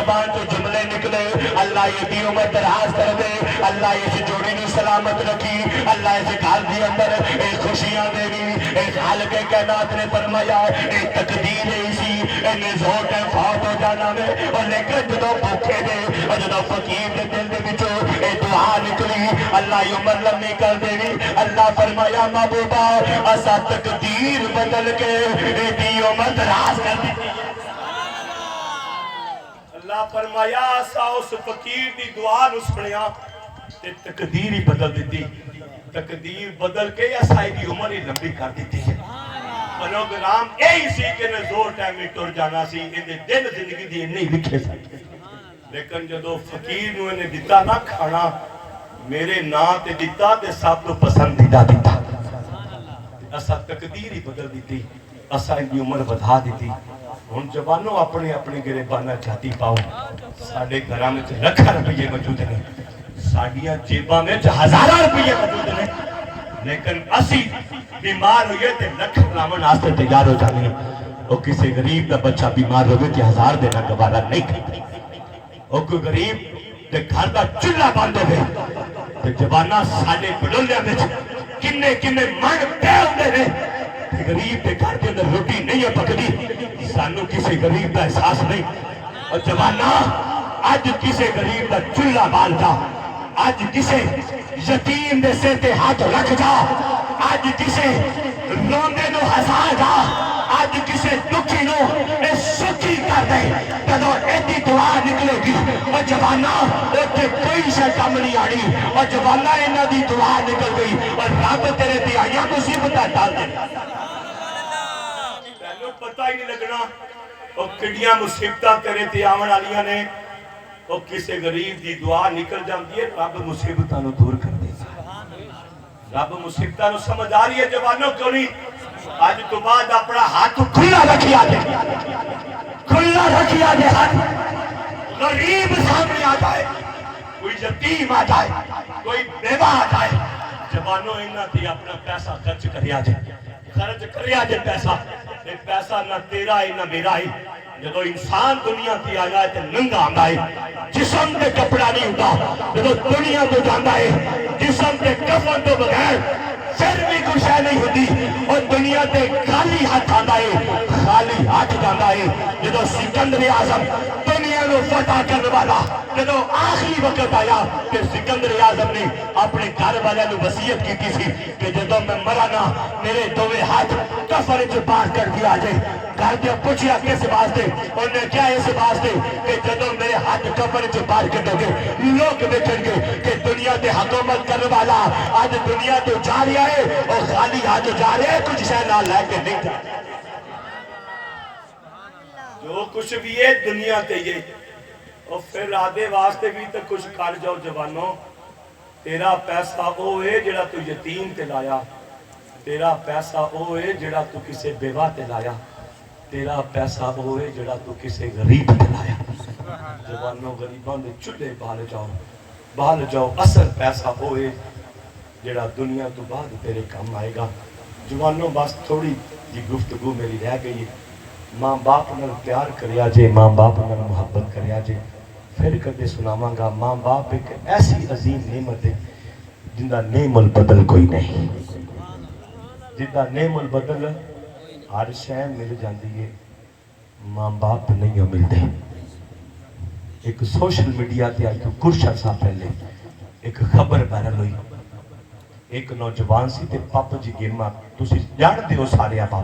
زبان جو جملے نکلے اللہ یہ دی عمر دراز کر دے اللہ اس جوڑی نو سلامت رکھی اللہ اس گھر دی اندر اے خوشیاں دے دی اے خالق کائنات نے فرمایا اے تقدیر ایسی انہیں زور ٹائم فوت ہو جانا میں اور لیکن جدو بھوکے دے اور جدو فقیر دے دل دے بچو اے دعا نکلی اللہ یہ عمر لمبی کر دے گی اللہ فرمایا محبوبہ اسا تقدیر بدل کے اے دی عمر دراز کر دی اللہ فرمایا اسا اس فقیر دی دعا نو سنیا تے تقدیر ہی بدل دیتی تقدیر بدل کے اسا دی عمر ہی لمبی کر دیتی ہے پروگرام یہی سی کہ نے زور ٹائم میں ٹر جانا سی اندے دن زندگی دی نہیں لکھے سی لیکن جدو فقیر نو نے دیتا نہ کھانا میرے نا تے دیتا تے سب تو پسندیدہ دیتا اسا تقدیر ہی بدل دیتی اسا ان کی عمر بڑھا دیتی ہن جوانوں اپنے اپنے گریبانہ چاہتی پاؤ ساڑھے گھراں میں لکھاں روپیے موجود ہیں ساڑھیاں جیباں میں ہزاراں روپیے موجود ہیں لیکن اسی بیمار ہوئے تے لکھ لامن آستے تیار ہو جانے اور کسی غریب دا بچہ بیمار ہوئے تے 1000 دینا گوارا نہیں کرتے اور کوئی غریب تے گھر دا چولہا بند ہوئے تے جوانہ ساڑھے بڑھولے میں کنے کنے من پہ ہوندے نے غریب کے گھر کے اندر روٹی نہیں ہے پکڑی سانو کسی غریب کا احساس نہیں اور جوانہ آج کسی غریب کا چولہا بال جا آج کسی یتیم دے سے تے ہاتھ رکھ جا آج کسی روندے نو ہسا جا آج کسی دکھی نو سکھی کر دے تدو ایتی دعا نکلے گی اور جوانہ اوتے کوئی شے کم نہیں آڑی اور جوانہ انہاں دی دعا نکل گئی اور رب تیرے دیائیاں مصیبتیں ڈال دے پتہ ہی نہیں لگنا اور کڑیاں مصیبتہ تیرے تے آون والیاں نے اور کسی غریب دی دعا نکل جاندی ہے رب مصیبتاں نو دور کر دیتا رب مصیبتاں نو سمجھ آ رہی ہے جوانوں کیوں نہیں آج تو بعد اپنا ہاتھ کھلا رکھیا دے ہاتھ غریب سامنے آ جائے کوئی یتیم آ جائے کوئی بیوہ آ جائے جوانوں انہاں تے اپنا پیسہ خرچ کریا جے پیسہ نہ تیرا ہے نہ میرا ہے جدو انسان دنیا کی آیا ہے تے ننگا آندا ہے جسم تے کپڑا نہیں ہوتا جدو دنیا تو جاندہ ہے جسم تے کفن تو بغیر پھر بھی کچھ ہے نہیں ہوتی اور دنیا تے خالی ہاتھ آندا ہے خالی ہاتھ جاندہ ہے جدو سکندر اعظم دنیا نو فتح کرنے والا جدو آخری وقت آیا کہ سکندر اعظم نے اپنے گھر والے نو وصیت کی تھی کہ جدو میں مرانا میرے دوے ہاتھ کفن چ باہر کر دیا جائے گھر دیا پوچھیا کس واسطے انہوں نے کیا اس واسطے کہ جدو میرے ہاتھ کفن چ باہر کر دو گے لوگ دیکھیں گے کہ دنیا تے حکومت کرنے والا آج دنیا تو جا رہا ہے اور خالی ہاتھ جا رہے ہیں کچھ شے نہ لے کے نہیں جا جو کچھ بھی ہے دنیا تے یہ اور پھر آدھے واسطے بھی تو کچھ کر جاؤ جوانوں تیرا پیسہ وہ ہے جڑا تو یتیم تے لایا تیرا پیسہ وہ ہے جڑا تو کسے بیوہ تے لایا تیرا پیسہ وہ ہے جڑا تو کسے غریب تے لایا جوانوں غریباں دے چولہے بال جاؤ اصل پیسہ وہ ہے جڑا دنیا تو بعد تیرے کام آئے گا جوانوں بس تھوڑی جی گفتگو میری رہ گئی ماں باپ نال پیار کریا جے ماں باپ نال محبت کریا جے پھر کدے سناواں گا ماں باپ ایک ایسی عظیم نعمت ہے جندہ نعم البدل کوئی نہیں جندہ نعم البدل ہر شے مل جاندی ہے ماں باپ نہیں ملتے ایک سوشل میڈیا تے آئی تو کچھ عرصہ پہلے ایک خبر وائرل ہوئی ایک نوجوان سی تے پاپ جی گیم تسی جانتے ہو سارے آپ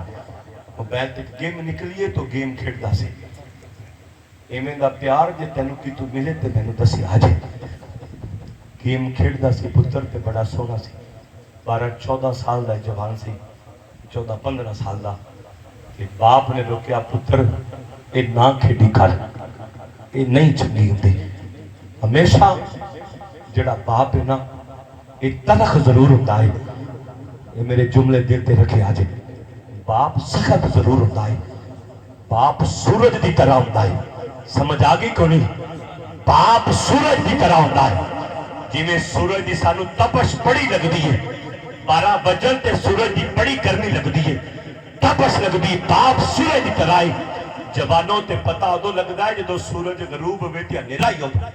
موبائل تے گیم نکلیے تو گیم کھیڑتا سی ایمیں دا پیار جے تینو کی تو ملے تے مینوں دسی آجے گیم کھیڑتا سی پتر تے بڑا سونا سی 12-14 سال دا جوان سی 14-15 سال دا کہ باپ نے روکیا پتر اے نہ کھیڑی کر اے نہیں چنگی ہوندی ہمیشہ جڑا باپ ہے نا اے تلخ ضرور ہوتا ہے یہ میرے جملے دل تے رکھے آجے باپ سخت ضرور ہوتا ہے باپ سورج دی طرح ہوتا ہے سمجھ آگئی کو نہیں باپ سورج دی طرح ہوتا ہے جی میں سورج دی سانو تپش بڑی لگ دی ہے 12 بجن تے سورج دی بڑی گرمی لگ دی ہے تپش لگ دی باپ سورج دی طرح ہے جوانوں تے پتہ ادو لگتا ہے جدو سورج غروب ہوئے تے اندھیرا ہی ہوتا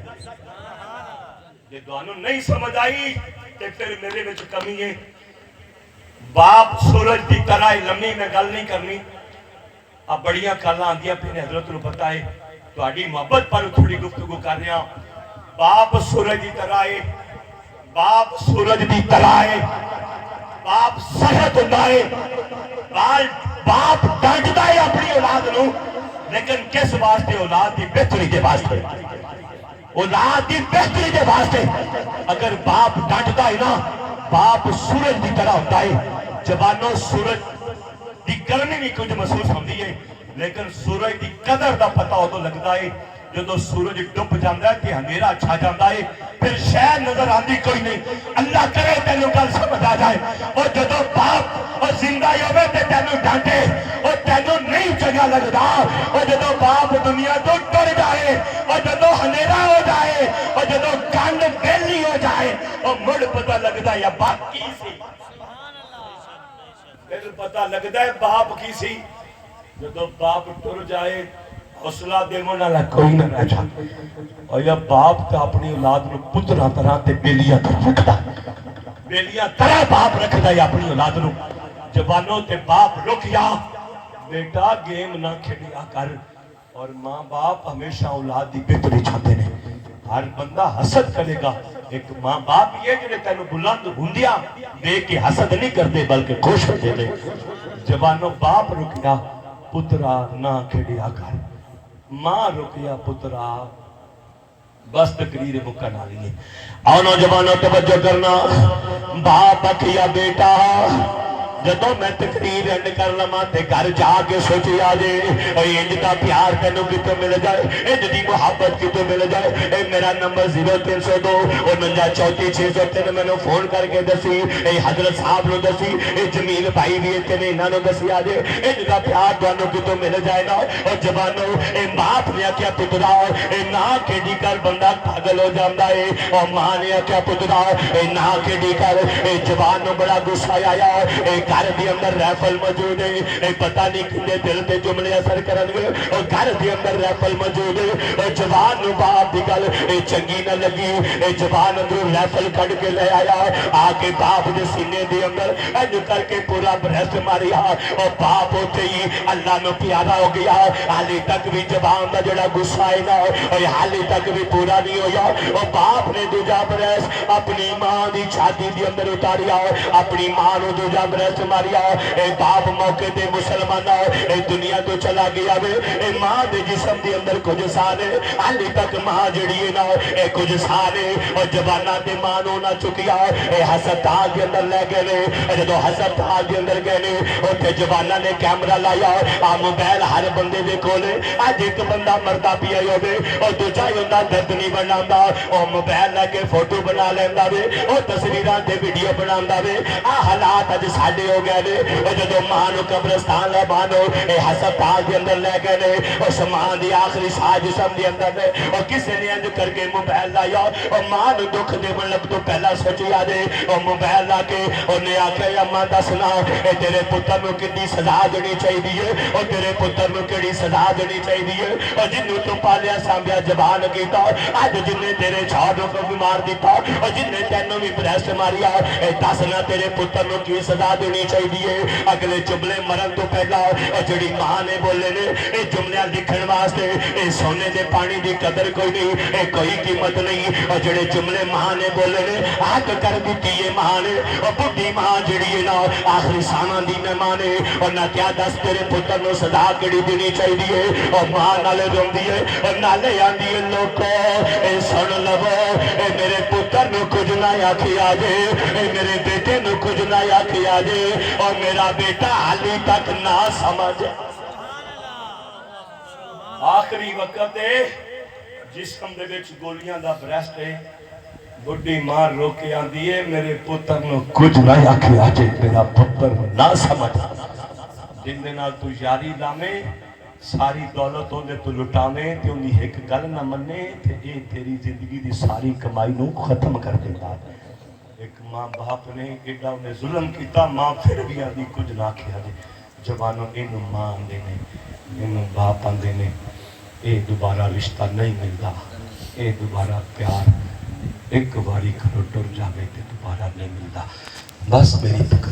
جے دوانوں نہیں سمجھ آئی تے پھر میرے وچ کمی ہے باپ سورج دی طرح لمبی میں گل نہیں کرنی اب بڑیاں گلاں آندیاں پھر حضرت نو پتہ ہے تہاڈی محبت پر تھوڑی گفتگو کر رہا باپ سورج دی طرح ہے باپ سورج دی طرح ہے باپ سخت ہوندا ہے باپ ڈانٹدا ہے اپنی اولاد نو لیکن کس واسطے اولاد دی بہتری دے واسطے اولاد دی بہتری دے واسطے اگر باپ ڈانٹدا ہے نا باپ سورج دی طرح ہوتا ہے جوانوں سورج دی گرمی بھی کچھ محسوس ہوندی ہے لیکن سورج دی قدر دا پتہ ادو لگتا ہے جدو سورج ڈب جاتا ہے کہ اندھیرا چھا جاتا ہے پھر شہر نظر آندی کوئی نہیں اللہ کرے تینوں گل سمجھ آ جائے اور جدو باپ اور زندہ ہوئے تے تینوں ڈانٹے اور تینوں نہیں چنگا لگتا اور جدو باپ دنیا تو ٹر جائے اور جدو اندھیرا ہو جائے اور جدو کنڈ بیلی ہو جائے اور مڑ پتہ لگتا ہے باپ کی سی پھر پتہ لگتا ہے باپ کی سی جدو باپ ٹر جائے حوصلہ دیونا نہ کوئی نہ رہ جائے اور یا باپ تے اپنی اولاد نو پترا طرح تے بیلیاں طرح رکھدا بیلیاں طرح باپ رکھدا ہے اپنی اولاد نو جوانوں تے باپ رکیا بیٹا گیم نہ کھیلیا کر اور ماں باپ ہمیشہ اولاد دی بہتری چاہتے ہیں ہر بندہ حسد کرے گا ایک ماں باپ یہ جنہیں تینوں بلند ہندیاں دے کے حسد نہیں کرتے بلکہ خوش ہوتے دے جوانوں باپ رکیا پترا نہ کھیلیا کر ماں رکیا پترا بس تقریر مکن آ رہی ہے اور نوجوانوں توجہ کرنا باپ کیا بیٹا جدو میں تقریر اینڈ کر لما تے گھر جا کے سوچی آجے انج دا پیار تینوں کتوں مل جائے انج دی محبت کتوں مل جائے اے میرا نمبر 0302 4934 میں نے فون کر کے دسی اے حضرت صاحب نو دسی اے جمیل بھائی بھی تے نے انہاں نو دسی آجے انج دا پیار تانوں کتوں مل جائے نا اور جوانوں اے باپ نے کیا پترا اے نا کیڈی کر بندہ پاگل ہو جاندا اے اور ماں نے کیا پترا اے نا کیڈی کر اے جوان نو بڑا غصہ آیا اے گھر دی اندر ریفل موجود ہے اے پتہ نہیں کنے دل تے جملے اثر کرن گے اور گھر دی اندر ریفل موجود ہے اور جوان نو باپ دی گل اے چنگی نہ لگی اے جوان اندر ریفل کڈ کے لے آیا آ کے باپ دے سینے دے اندر انج کر کے پورا برسٹ ماریا اور باپ ہوتے ہی اللہ نو پیارا ہو گیا حالی تک بھی جوان دا جڑا غصہ ہے نا اور حالی تک بھی پورا نہیں ہویا اور باپ نے دوجا برس اپنی ماں دی چھاتی دی اندر اتاریا اپنی ماں نو دوجا برس ماریا اے باپ موقع دے مسلمانہ اے دنیا تو چلا گیا وے اے ماں دے جسم دے اندر کچھ سانے حالی تک ماں جڑی ہے نا اے کچھ سانے اور جبانہ دے ماں نو نہ چکیا اے ہسپتال دے اندر لے گئے اے جدو ہسپتال دے اندر گئے اور تے جبانہ نے کیمرہ لایا آ موبائل ہر بندے دے کھولے آج ایک بندہ مردہ پیا ہوئے اور دوجا ہوندہ درد نہیں بناندہ اور موبائل لے کے فوٹو بنا لیندہ وے اور تصویران دے ویڈیو بناندہ وے آ حالات اج ساڈے ہو گئے نے اور جدو ماں نو قبرستان لے بانو اے ہسپتال دے اندر لے گئے نے اور سامان دی آخری سا جسم دے اندر نے اور کسی نے انج کر کے موبائل لایا اور ماں نو دکھ دے مطلب تو پہلا سوچی آ دے اور موبائل لا کے اور نے آکھیا یا ماں دسنا اے تیرے پتر نو کتنی سزا دینی چاہیے اور تیرے پتر نو کیڑی سزا دینی چاہیے اور جنوں تو پالیا سامبیا جبان کیتا اج جن نے تیرے چھاڑوں کو بیمار دیتا اور جن نے تینوں بھی برسٹ ماریا اے دسنا تیرے پتر نو کی سزا دینی چاہیے اگلے جملے مرن تو پہلا اور جڑی ماں نے بولے نے اے جملے لکھن واسطے اے سونے دے پانی دی قدر کوئی نہیں اے کوئی قیمت نہیں اور جڑے جملے ماں نے بولے نے آگ کر دیتی ہے ماں نے اور بڑھی ماں جڑی ہے نا آخری سامان دی میں ماں نے اور نہ کیا دس تیرے پتر نو سزا کیڑی دینی چاہیے اور ماں نالے روندی ہے اور نالے آندی ہے لوکو اے سن لو اے میرے پتر نو کچھ نہ آکھیا جے اے میرے بیٹے نو کچھ نہ آکھیا جے اور میرا بیٹا حالی تک نہ سمجھ آخری وقت ہے جسم دے وچ گولیاں دا برسٹ ہے بڑھی ماں رو کے آندی ہے میرے پتر نو کچھ نہ آکھیا جے میرا پتر نہ سمجھ جن دے نال تو یاری لامے ساری دولت ہوندے تو لٹامے تے انہی ایک گل نہ منے تے اے تیری زندگی دی ساری کمائی نو ختم کر دیتا ایک ماں باپ نے ایڈا انہیں ظلم کیتا ماں پھر بھی آدھی کچھ نہ کیا جے جوانوں انہوں ماں آندے نے ਇਹਨੂੰ ਬਾਪ ਆਂਦੇ ਨੇ ਇਹ ਦੁਬਾਰਾ ਰਿਸ਼ਤਾ ਨਹੀਂ ਮਿਲਦਾ, ਇਹ ਦੁਬਾਰਾ ਪਿਆਰ ਇੱਕ ਵਾਰੀ ਘਰੋਂ ਟੁਰ ਜਾਵੇ ਤੇ ਦੁਬਾਰਾ ਨਹੀਂ ਮਿਲਦਾ। ਬਸ ਮੇਰੀ